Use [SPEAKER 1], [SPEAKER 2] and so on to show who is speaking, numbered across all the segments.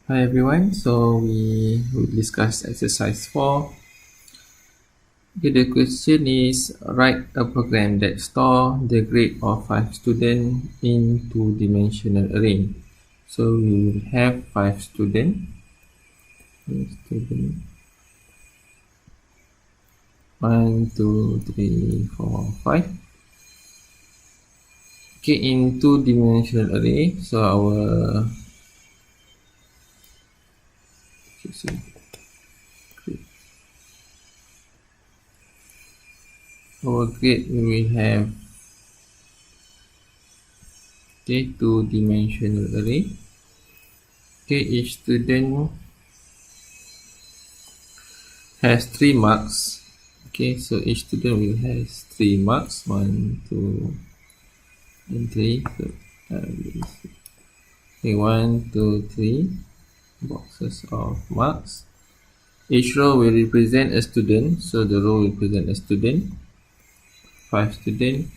[SPEAKER 1] Hi everyone, so we will discuss exercise 4. Okay, the question is write a program that store the grade of 5 students in two-dimensional array. So we will have 5 students. Student 1, 2, 3, 4, 5. Okay, in two-dimensional array, so okay, so our grade we will have two-dimensional array. Okay, each student has 3 marks. Okay, so each student will have 3 marks, 1, 2, and 3. So, okay, 1, 2, 3 boxes of marks. Each row will represent a student, so the row will represent a student, 5 students,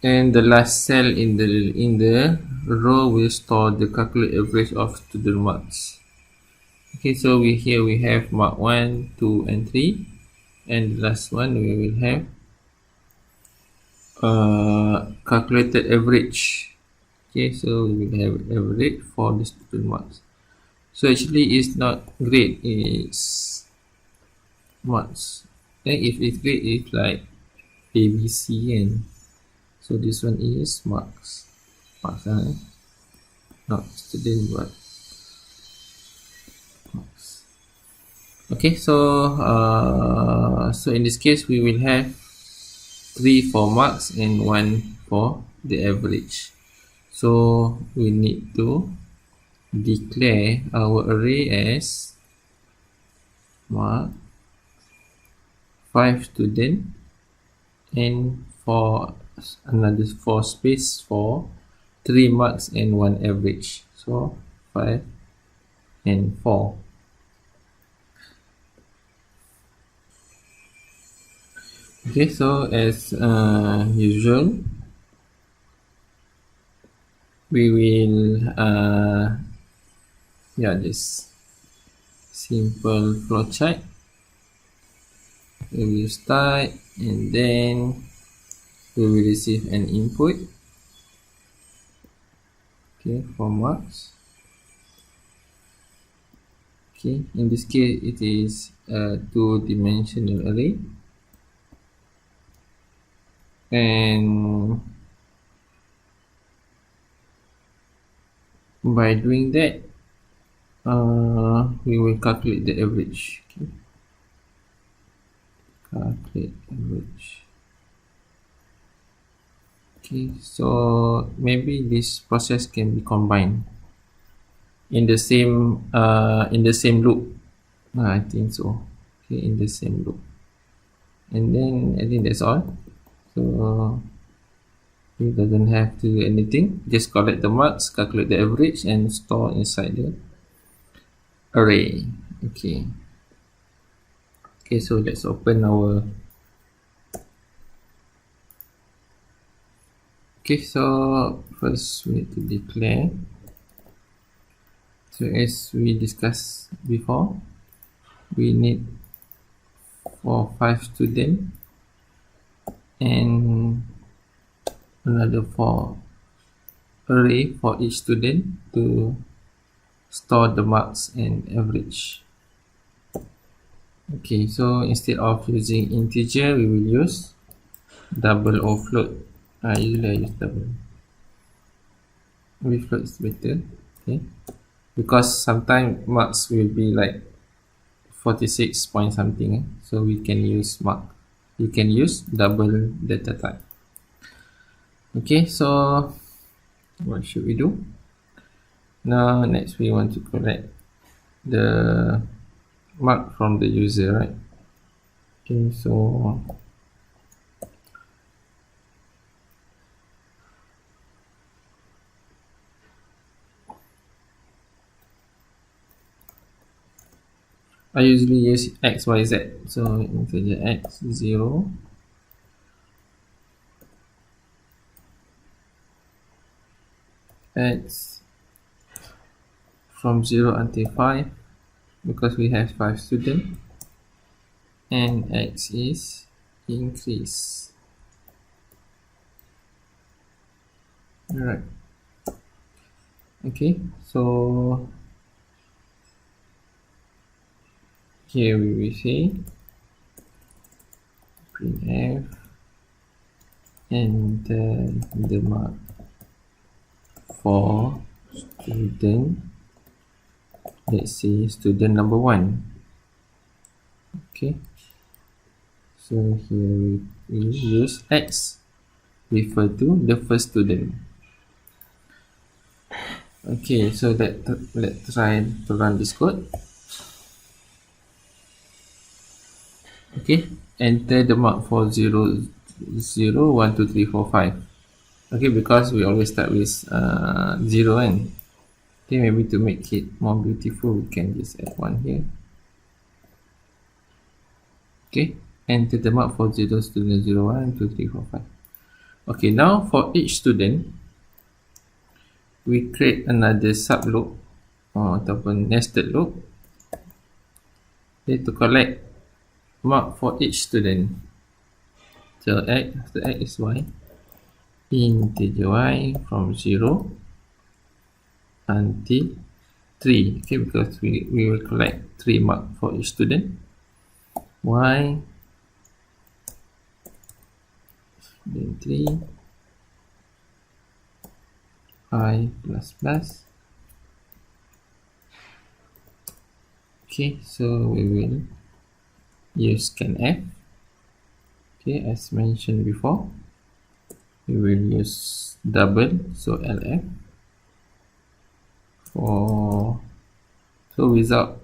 [SPEAKER 1] and the last cell in the row will store the calculated average of student marks. Okay, so here we have mark 1, 2, and 3, and the last one we will have calculated average. Okay, so we will have average for the student marks. So actually it's not grade, it's marks. Then if it's grade, it's like ABC, and so this one is marks. Marks, not student but marks. Okay, so in this case we will have 3 for marks and 1 for the average. So we need to declare our array as mark 5 student and for another 4 space for 3 marks and 1 average, so 5 and 4. Okay, so as usual we will this simple flowchart. We will start and then we will receive an input, okay, for marks. Okay, in this case it is a two-dimensional array, and by doing that we will calculate the average. Okay. Calculate average. Okay, so maybe this process can be combined in the same loop. I think so. Okay, in the same loop, and then I think that's all. So it doesn't have to do anything, just collect the marks, calculate the average, and store inside the array. Okay, so let's open our so first we need to declare. So as we discussed before, we need for 5 students and another 4 array for each student to store the marks and average. Okay, so instead of using integer, we will use double or float. Usually I use double. Maybe float is better. Okay, because sometimes marks will be like 46 point something, so we can use mark. You can use double data type. Okay, so what should we do now? Next we want to collect the mark from the user, right? Okay, so I usually use x, y, z. So integer x 0, x from 0 until 5 because we have 5 students, and X is increase. Alright. Okay, so here we will say printf and the mark for student, let's say student number 1. Okay, so here we use X refer to the first student. Okay, so let's try to run this code. Okay, enter the mark for 0, 0, 1, 2, 3, 4, 5. Okay, because we always start with 0 and okay, maybe to make it more beautiful, we can just add 1 here. Okay, enter the mark for 0 student 0, 1, 2, 3, 4, 5. Okay, now for each student, we create another sub loop ataupun nested loop to collect mark for each student. So X, after X is Y, integer Y from 0 until 3. Okay, because we will collect 3 mark for each student. Y, then 3, I plus plus. Okay, so we will use scanf. Okay, as mentioned before, we will use double, so LF for, so without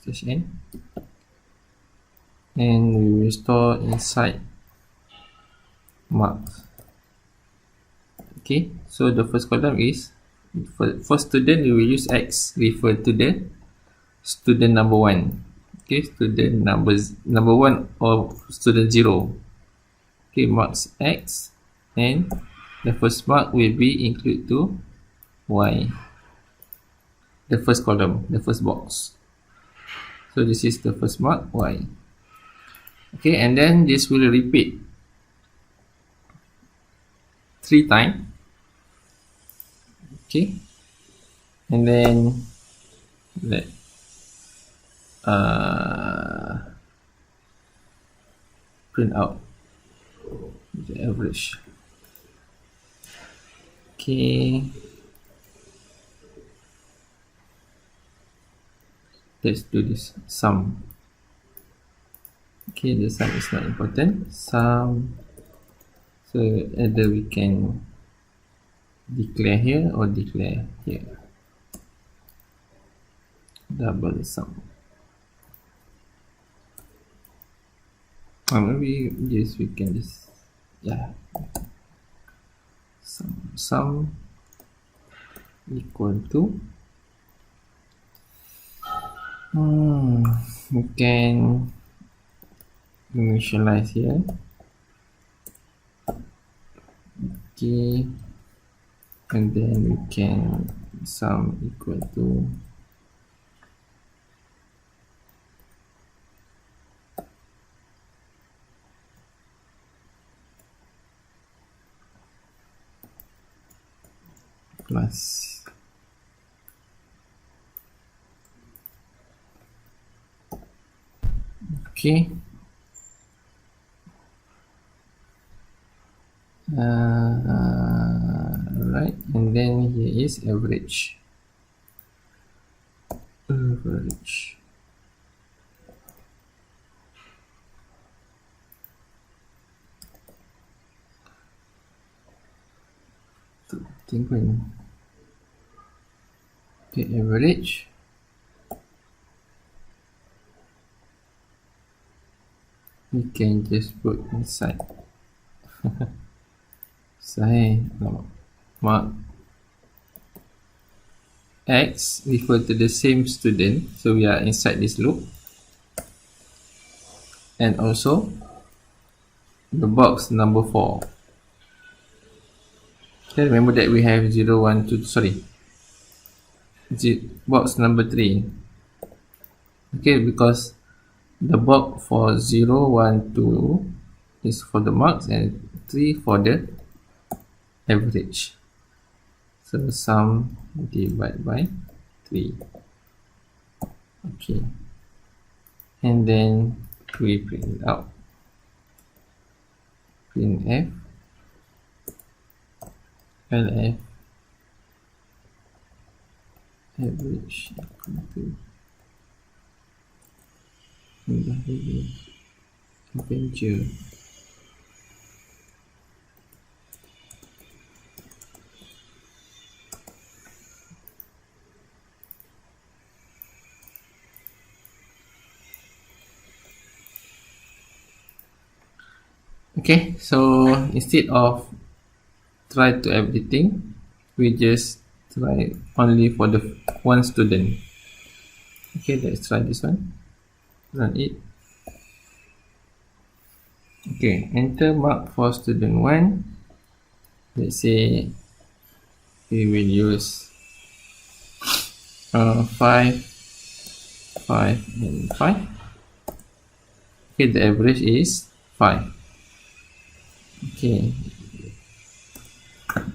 [SPEAKER 1] /n, and we will store inside marks. Okay, so the first column is for student, we will use X refer to the student number 1. Okay, student number 1 or student 0. Okay, marks X, and the first mark will be include to Y, the first column, the first box. So this is the first mark, Y. Okay, and then this will repeat 3 times. Okay, and then let print out the average. Okay, let's do this sum. Okay, the sum is not important. Sum, so either we can declare here or declare here. Double sum. Maybe yes, we can just, yeah, sum equal to we can initialize here. Okay, and then we can sum equal to plus. Okay, right, and then here is average. Okay, average. We can just put inside. Say mark X refer to the same student, so we are inside this loop, and also the box number 4. Okay, remember that we have 0, 1, 2, sorry, box number 3. Okay, because the box for 0, 1, 2 is for the marks and 3 for the average. So sum divided by 3. Okay, and then we print it out. Printf lf average equal to Avenger. Okay, so instead of try to everything, we just try only for the one student. Okay, let's try this one. Run it. Okay, enter mark for student 1. Let's say we will use 5, 5, and 5. Okay, the average is 5. Okay,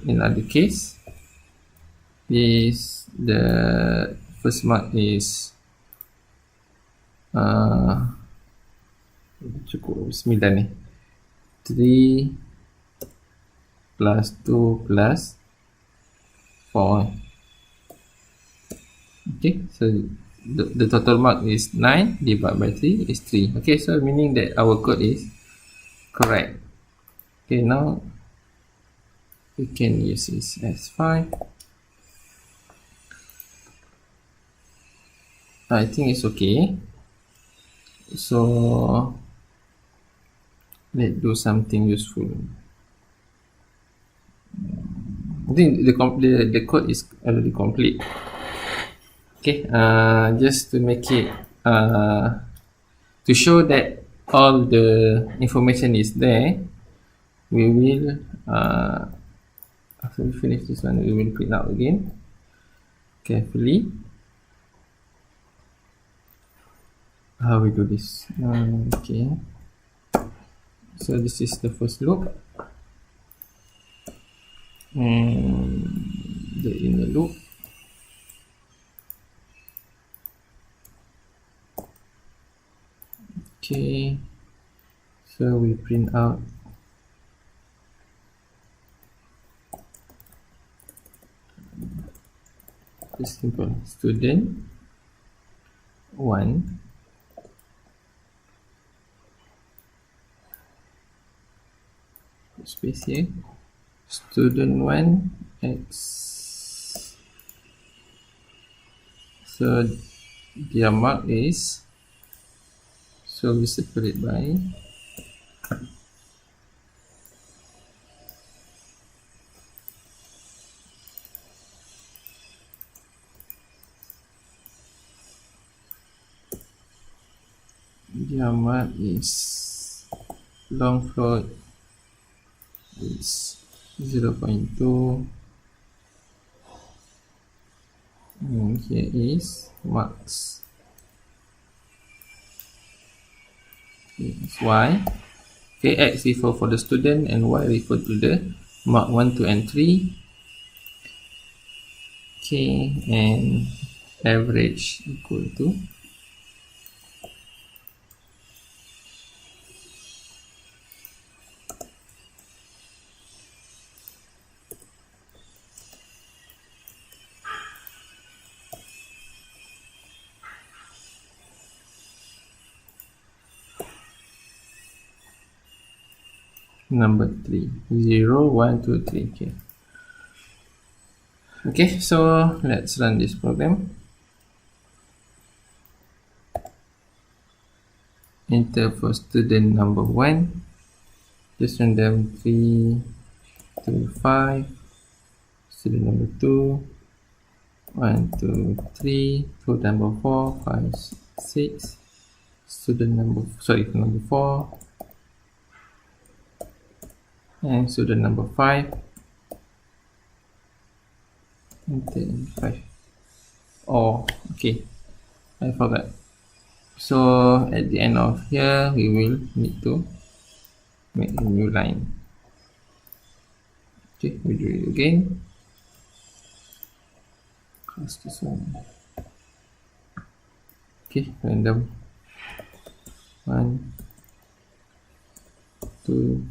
[SPEAKER 1] in other case, this the first mark is cukup 9 ni, 3 plus 2 plus 4. Okay, so the total mark is 9 divided by 3 is 3. Okay, so meaning that our code is correct. Okay, now we can use this as 5. I think it's okay. So let's do something useful. I think the code is already complete. Okay, just to make it to show that all the information is there, we will after we finish this one, we will print out again carefully. How we do this? Okay, so this is the first loop and the inner loop. Okay, so we print out this simple student 1 space here, student 1 x. So their mark is, so we separate by their mark is long float is 0.2 and here is marks. Okay, it's y. Okay, x refer for the student and y refer to the mark 1, 2, and 3. Okay, and average equal to number 3, 0, 1, 2, 3. Okay. Okay, so let's run this program. Enter for student number 1. Just random 3 to 5. Student number 2. 1, 2, 3. Student number 4, 5, 6. Student number 4. And student number 5. Enter 5. Oh, okay, I forgot. So at the end of here, we will need to make a new line. Okay, we do it again. Cross this one. Okay, random. 1, 2,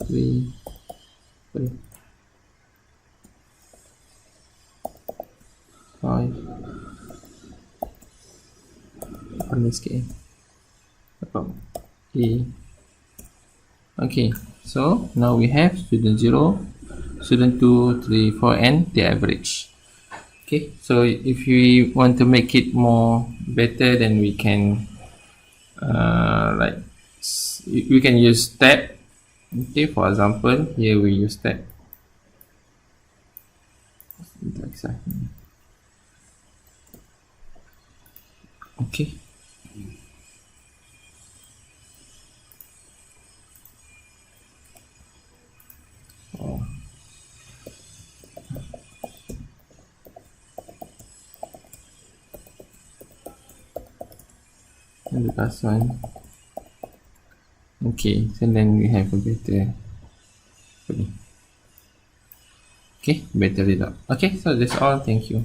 [SPEAKER 1] 3, 4, 5. On this game. E. Okay, so now we have student 0, student 2, 3, 4, and the average. Okay, so if we want to make it more better, then we can we can use tab. Okay, for example, here we use tab. Okay. Oh. And the last one. Okay, so then we have a better. Okay, better result. Okay, so that's all. Thank you.